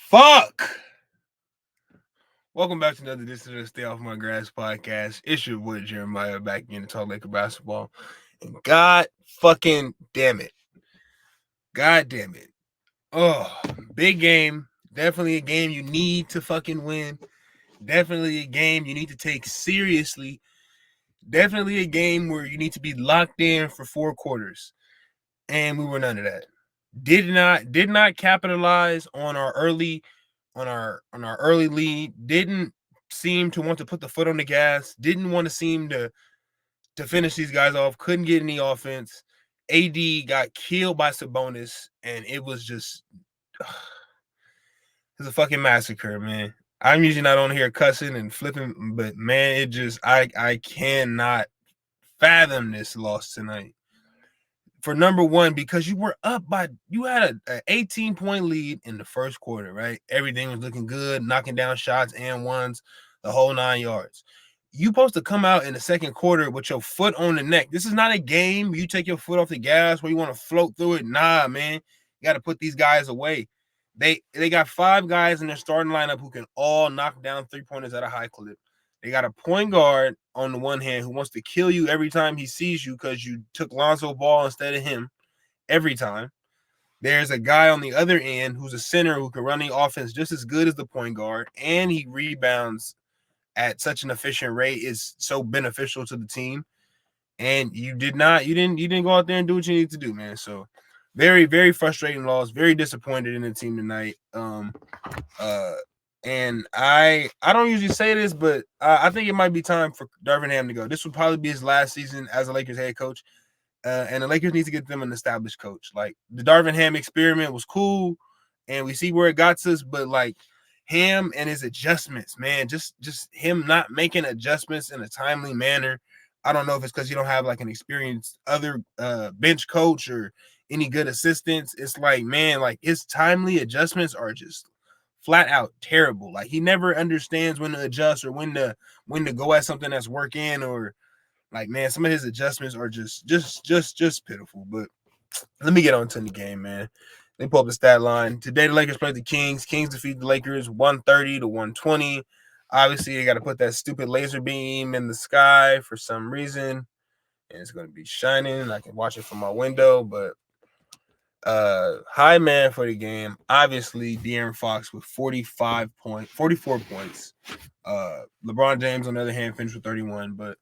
Fuck! Welcome back to another edition of the Stay Off My Grass podcast. It's your boy Jeremiah back in to talk Laker basketball. And God fucking damn it. God damn it. Oh, big game. Definitely a game you need to fucking win. Definitely a game you need to take seriously. Definitely a game where you need to be locked in for 4 quarters. And we were none of that. Did not capitalize on our early lead. Didn't seem to want to put the foot on the gas. Didn't want to seem to finish these guys off. Couldn't get any offense. AD got killed by Sabonis, and it was just it's a fucking massacre, man. I'm usually not on here cussing and flipping, but man, it just I cannot fathom this loss tonight. For number one, because you had an 18-point lead in the first quarter, right? Everything was looking good, knocking down shots and ones, the whole 9 yards. You supposed to come out in the second quarter with your foot on the neck. This is not a game. You take your foot off the gas where you want to float through it. Nah, man. You got to put these guys away. They got 5 guys in their starting lineup who can all knock down 3-pointers at a high clip. They got a point guard on the one hand who wants to kill you every time he sees you because you took Lonzo Ball instead of him every time. There's a guy on the other end who's a center who can run the offense just as good as the point guard, and he rebounds at such an efficient rate, is so beneficial to the team. And you didn't go out there and do what you need to do, man. So very, very frustrating loss. Very disappointed in the team tonight. And I don't usually say this, but I think it might be time for Darvin Ham to go. This would probably be his last season as a Lakers head coach. And the Lakers need to get them an established coach. Like, the Darvin Ham experiment was cool, and we see where it got us, but like Ham and his adjustments, man, just him not making adjustments in a timely manner. I don't know if it's because you don't have like an experienced other bench coach or any good assistants. It's like, man, like his timely adjustments are just flat out terrible. Like, he never understands when to adjust or when to go at something that's working, or like, man, some of his adjustments are just pitiful. But let me get on to the game, man. Let me pull up the stat line. Today, the Lakers played the Kings. Kings defeat the Lakers 130-120. Obviously, you got to put that stupid laser beam in the sky for some reason, and it's going to be shining. I can watch it from my window, but high man for the game, obviously De'Aaron Fox with 44 points. LeBron James, on the other hand, finished with 31. But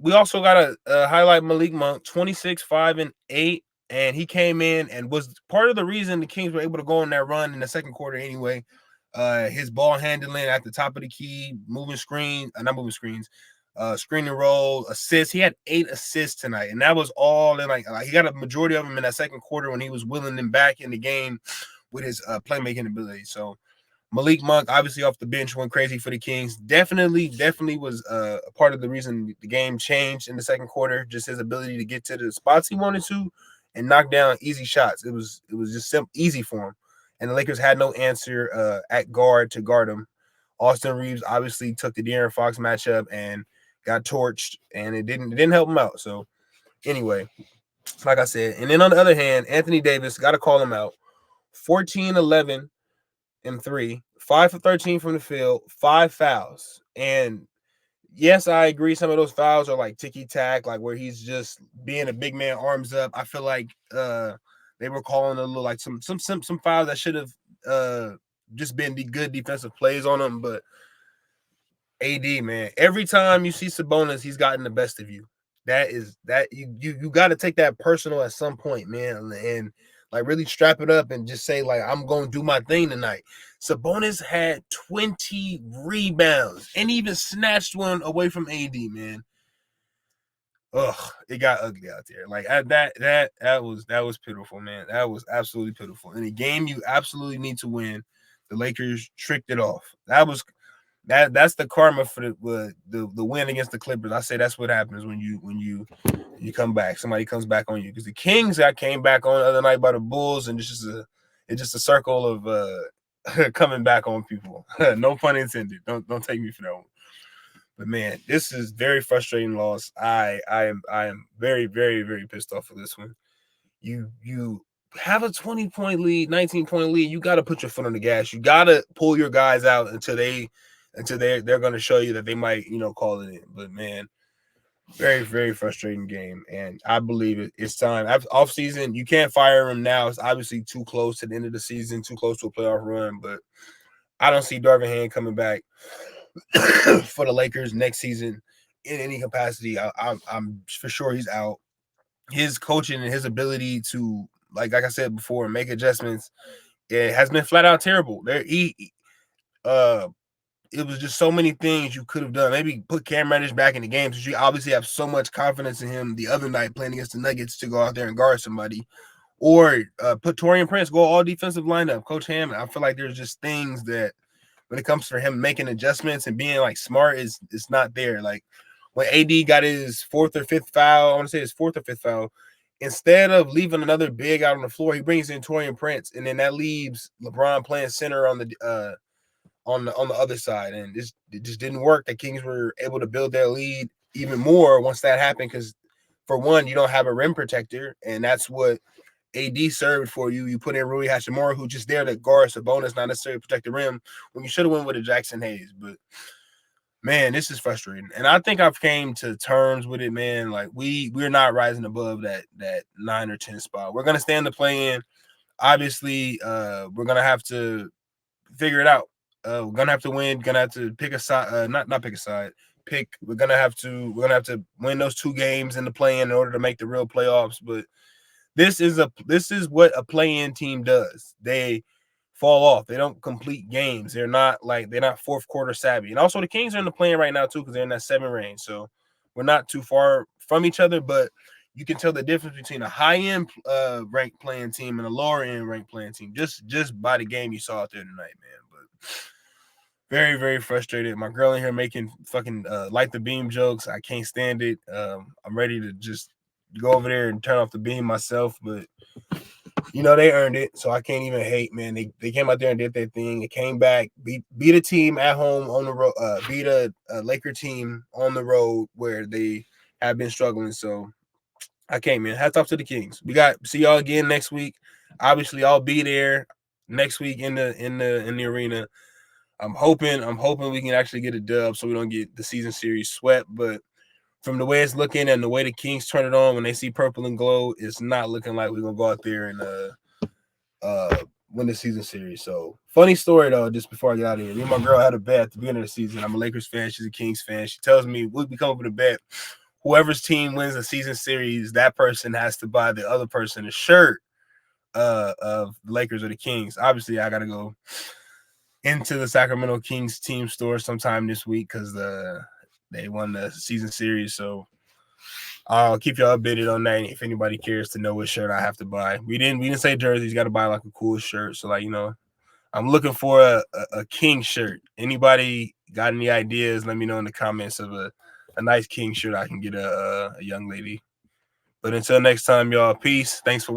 we also got to highlight Malik Monk, 26, 5, and 8. And he came in and was part of the reason the Kings were able to go on that run in the second quarter anyway. His ball handling at the top of the key, screen and roll, assists. He had 8 assists tonight, and that was all in like he got a majority of them in that second quarter when he was willing them back in the game with his playmaking ability. So Malik Monk, obviously off the bench, went crazy for the Kings. Definitely was a part of the reason the game changed in the second quarter. Just his ability to get to the spots he wanted to and knock down easy shots. It was just easy for him. And the Lakers had no answer at guard to guard him. Austin Reeves obviously took the De'Aaron Fox matchup and got torched, and it didn't help him out. So anyway, like I said, and then on the other hand, Anthony Davis, got to call him out. 14, 11, and 3, 5 for 13 from the field, 5 fouls. And yes, I agree, some of those fouls are like ticky-tack, like where he's just being a big man, arms up. I feel like they were calling a little like some fouls that should have just been the good defensive plays on him. But AD, man, every time you see Sabonis, he's gotten the best of you. That you got to take that personal at some point, man, and like really strap it up and just say, like, I'm going to do my thing tonight. Sabonis had 20 rebounds and even snatched one away from AD, man. Ugh, it got ugly out there. Like, that was pitiful, man. That was absolutely pitiful. In a game you absolutely need to win, the Lakers tricked it off. That's the karma for the win against the Clippers. I say that's what happens when you come back. Somebody comes back on you, because the Kings got came back on the other night by the Bulls, and it's just a circle of coming back on people. No pun intended. Don't take me for that one. But man, this is very frustrating loss. I am very, very, very pissed off for this one. You have a 20-point lead, 19-point lead. You got to put your foot on the gas. You got to pull your guys out until they're going to show you that they might, call it in. But man, very, very frustrating game. And I believe it's time. Off season, you can't fire him now. It's obviously too close to the end of the season, too close to a playoff run. But I don't see Darvin Ham coming back for the Lakers next season in any capacity. I'm for sure he's out. His coaching and his ability to, like I said before, make adjustments, it has been flat out terrible. It was just so many things you could have done. Maybe put Cam Reddish back in the game because you obviously have so much confidence in him the other night playing against the Nuggets to go out there and guard somebody. Or put Taurean Prince, go all defensive lineup. Coach Hammond, I feel like there's just things that when it comes for him making adjustments and being like smart, it's not there. Like when AD got his fourth or fifth foul, instead of leaving another big out on the floor, he brings in Taurean Prince, and then that leaves LeBron playing center on the other side, and it just didn't work. The Kings were able to build their lead even more once that happened because, for one, you don't have a rim protector, and that's what AD served for you. You put in Rui Hachimura, who's just there to guard Sabonis, not necessarily protect the rim, when you should have went with a Jackson Hayes. But man, this is frustrating, and I think I've came to terms with it, man. Like we're not rising above that 9 or 10 spot. We're gonna stay in the play-in. Obviously, we're gonna have to figure it out. We're gonna have to win. Gonna have to pick a side. Not pick a side. We're gonna have to win those 2 games in the play-in order to make the real playoffs. But this is what a play-in team does. They fall off. They don't complete games. They're not fourth quarter savvy. And also the Kings are in the play-in right now too because they're in that 7 range. So we're not too far from each other, but you can tell the difference between a high-end ranked playing team and a lower-end ranked playing team just by the game you saw out there tonight, man. But very, very frustrated. My girl in here making fucking light the beam jokes. I can't stand it. I'm ready to just go over there and turn off the beam myself, but they earned it, so I can't even hate, man. They came out there and did their thing. They came back, beat a team at home on the road, beat a Laker team on the road where they have been struggling. So I can't, man. Hats off to the Kings. We got see y'all again next week. Obviously, I'll be there next week in the arena. I'm hoping we can actually get a dub so we don't get the season series swept. But from the way it's looking and the way the Kings turn it on when they see purple and gold, it's not looking like we're gonna go out there and win the season series. So funny story though, just before I get out of here. Me and my girl had a bet at the beginning of the season. I'm a Lakers fan, she's a Kings fan. She tells me we'll come up with a bet. Whoever's team wins the season series, that person has to buy the other person a shirt of the Lakers or the Kings. Obviously, I gotta go into the Sacramento Kings team store sometime this week because they won the season series. So I'll keep y'all updated on that if anybody cares to know what shirt I have to buy. We didn't say jerseys, got to buy like a cool shirt. So I'm looking for a King shirt. Anybody got any ideas? Let me know in the comments of a nice King shirt I can get a young lady. But until next time, y'all, peace. Thanks for